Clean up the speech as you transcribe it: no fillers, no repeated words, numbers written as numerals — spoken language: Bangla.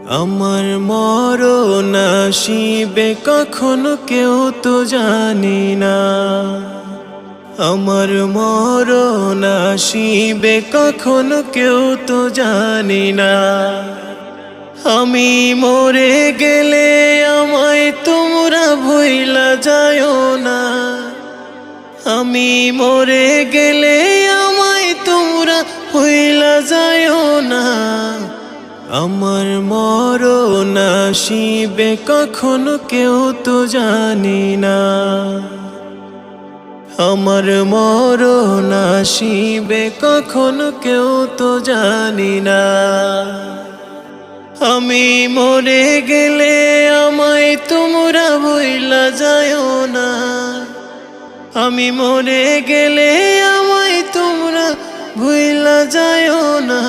আমার মরণ আসিবে কখনো কেউ তো জানি না। আমার মরণ আসিবে কখনো কেউ তো জানি না। আমি মরে গেলে আমায় তোমরা ভুইলা যায়ও না। আমি মরে গেলে আমায় তোমরা ভুইলা যায়ও না। আমার মরণ আসিবে কখনো কেউ তো জানি না। আমার মরণ আসিবে কখনো কেউ তো জানি না। আমি মরে গেলে আমায় তোমরা ভুইলা যায়ও না। আমি মরে গেলে আমায় তোমরা ভুইলা যায়ও না।